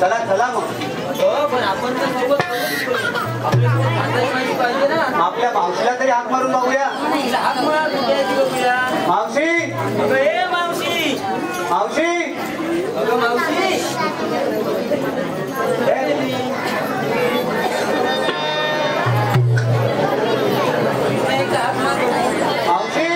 चला चला मग आपल्या मावशीला तरी हाक मारून बघूया. मावशी मावशी मावशी मावशी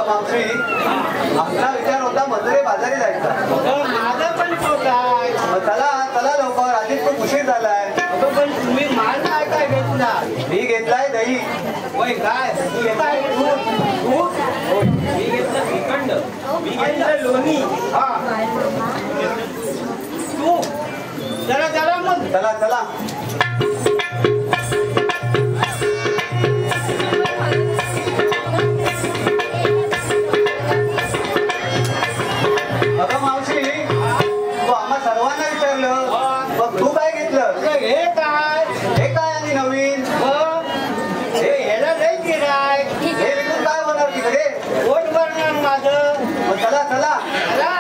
मावशी आमचा विचार होता मजुरे बाजारी जायचा. माझा पण होताय. मग चला चला लवकर, आधीच खूप उशीर झालाय. पण तुम्ही माल काय काय घेतला? मी घेतलाय दही. होय काय? काय दूध? दूध? मी घेतलं श्रीखंड. मी घेतलं लोणी. हा तू जरा जरा मग चला चला. अगं मावशी तू आम्हा सर्वांना विचारलं, मग तू काय घेतलं? हे काय? हे काय आणि नवीन? हे ह्याला नाही गिराय. हे विकून काय होणार तिकडे? पोट भरणार माझं. मग चला चला. चला.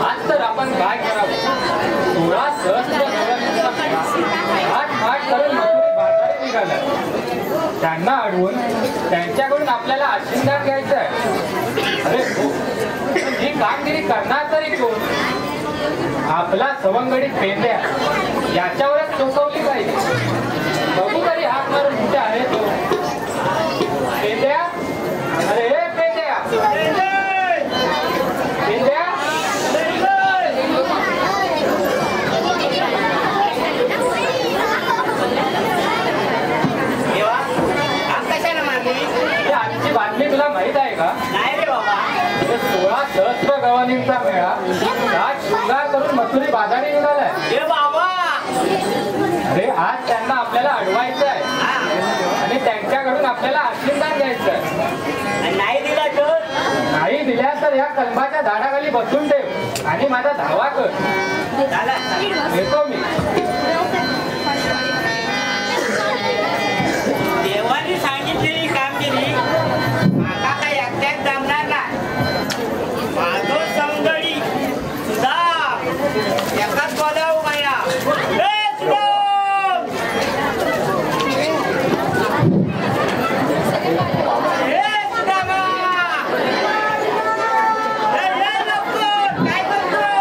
आज तर आपण काय करावं? 16 सहस्त्र गवळणींचा मेळा आठ करून मजुरी बाजारी निघाला. त्यांना अडवून त्यांच्याकडून आपल्याला आशीर्वाद घ्यायचा आहे. अरे हो, ही कामगिरी करणार तरी कोण? आपला सवंगडी पेंद्या याच्यावरच चोकवली पाहिजे. बघू तरी हात मारून कुठे आहे तो पेंद्या. अरे हे पेंद्या, पेंद्या. आजची बातमी तुला माहित आहे का? नाही रे बाबा. 16 सहस्त्र गवळणींचा मेळा आज शृंगार करून मथुरी बाजारी निघालाय. हे बाबा. अरे आज त्यांना आपल्याला अडवायचं आहे आणि त्यांच्याकडून आपल्याला आशीर्वाद घ्यायचा आहे. नाही दिला तर? नाही दिल्या तर या कलमाच्या झाडाखाली बसून ठेव आणि माझा धावा कर. येतो मी. देवाने सांगितलेली कामगिरी आता काही एकट्यात जमणार नाही. माझो संगडी सुद्धा एकाच पदा उभाया. काय करतो?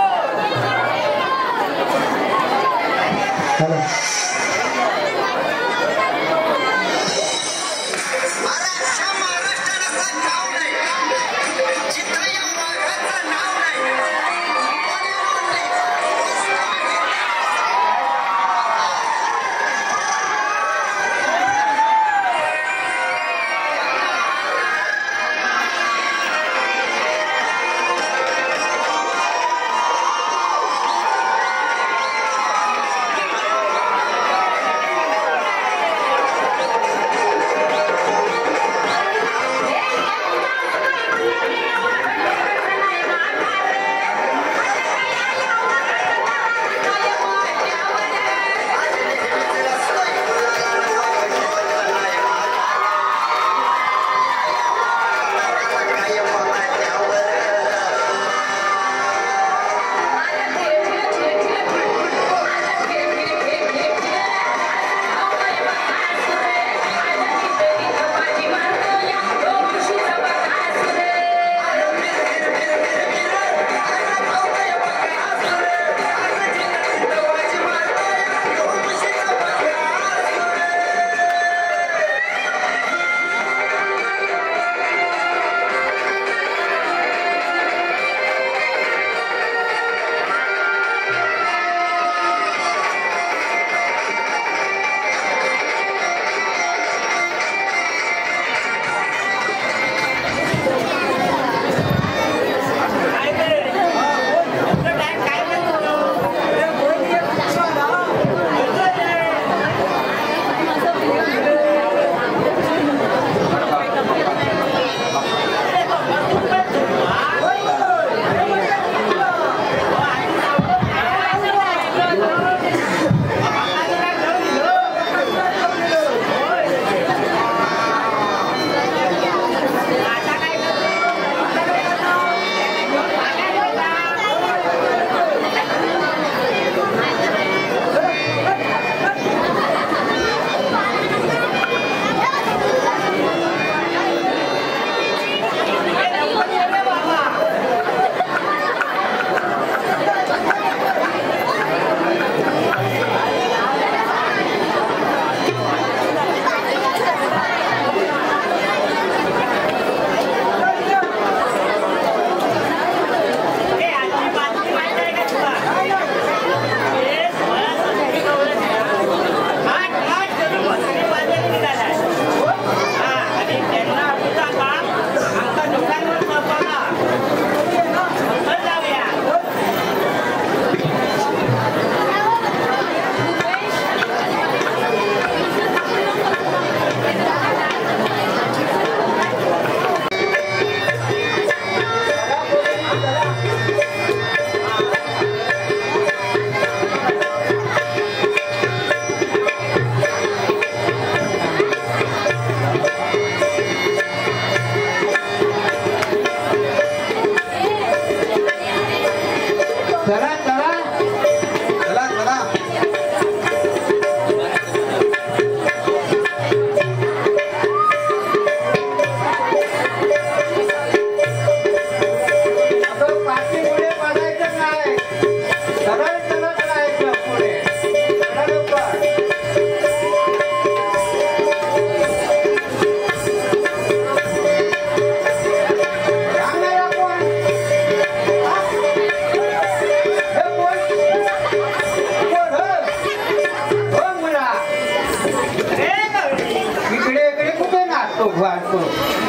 वाटतो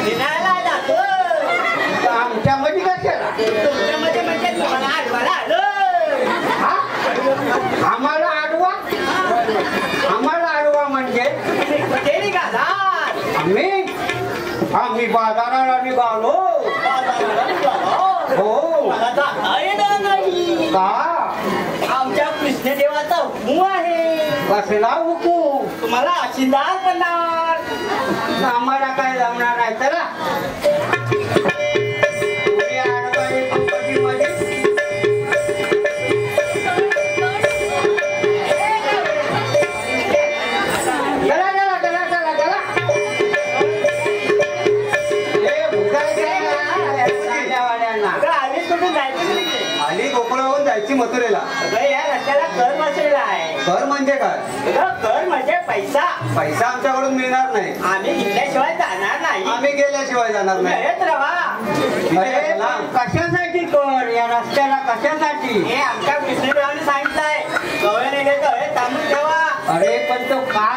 फिरायला जातो. आमच्यामध्ये कशाला तुमच्यामध्ये म्हणजे तुम्हाला आडवाला आलो. आम्हाला आडवा म्हणजे कुठे निघाला? आम्ही बाजाराला निघालो. हो मला जाता येणार नाही. का आमच्या कृष्णदेवाचा हुकूम आहे. कसला हुकूम? तुम्हाला आशीर्वाद करणार. आम्हाला काय जमणार नाही. चला तुम्ही आडवाई कंपनीमध्ये आली गोकुळाहून जायची मथुरेला. या रस्त्याला कर बसलेला आहे. कर म्हणजे काय? कर म्हणजे पैसा. पैसा आमच्याकडून मिळणार नाही. आम्ही घेतल्याशिवाय जाणार नाही. आम्ही गेल्याशिवाय जाणार नाही. मिळत राहा. कशासाठी कर? या रस्त्याला कशासाठी? हे आमच्या कृष्णदेवाने सांगितलंय. गवळे नेले गवळे तांदूळ ठेवा. अरे पण तो का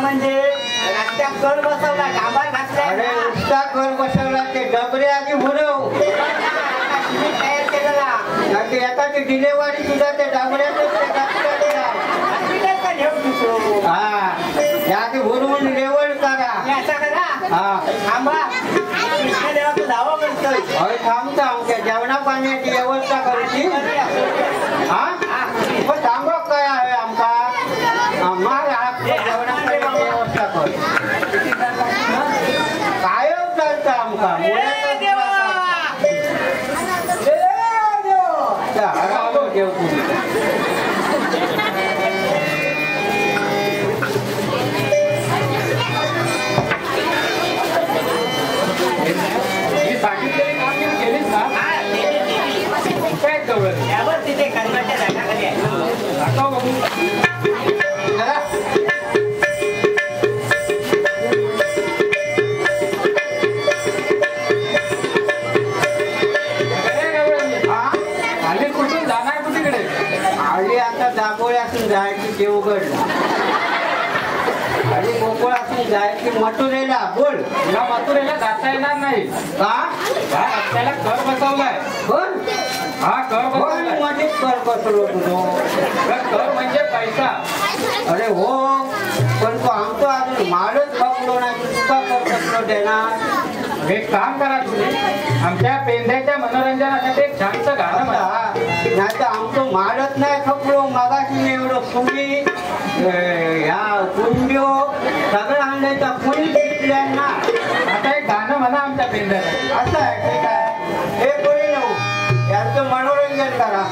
म्हणजे रस्त्यात कर बसवला. डांबर घातलाय. अरे नुसता कर बसवला. ते डबरे आधी भरव. तयार केलेला. एकाची डिलेवरी सुद्धा ते डबऱ्यातच आधी भरून लेवल करा. असं करा. थांबा. कृष्णदेवाचं दावा करतोय. अरे थांबता आमच्या जेवणा पाण्याची व्यवस्था करायची. पण सांगा काय आहे आमका जेवणा पाण्याची व्यवस्था कर. कायम चालतं आमका. देव तुम्ही सांगितलेले काम तुम्ही केलीच ना? काय जवळ त्यावर तिथे कर्माच्या झाडाखाली आहे. दाखव बघू. आली कुठून जाणार कुठीकडे? आली आता दाबोळ्यातून जायची देवगडला आणि गोकुळातून जायची मथुरेला. बोल या मथुरेला जाता येणार नाही. का? या रस्त्याला कर बसवलाय. बोल हा कर बसवलाय. मध्येच कर बसलो तुझो. कर म्हणजे पैसा. अरे हो पण तो आमचं अजून मालच बघलो नाही. तुका कर बसलो देणार. एक काम करा तुम्ही आमच्या पेंद्याच्या मनोरंजनासाठी एक छानसं गाणं म्हणा. नाही तर आमचं मालच नाही खपलो. मगाशी एवढं सुमी ह्या कुंड्यो सगळं आणल्याच्या कोणी शिकल्यांना. आता एक गाणं म्हणा आमच्या पेंद्यासाठी. असं आहे ठीक आहे. हे कोणी नव्हतं यांचं मनोरंजन करा.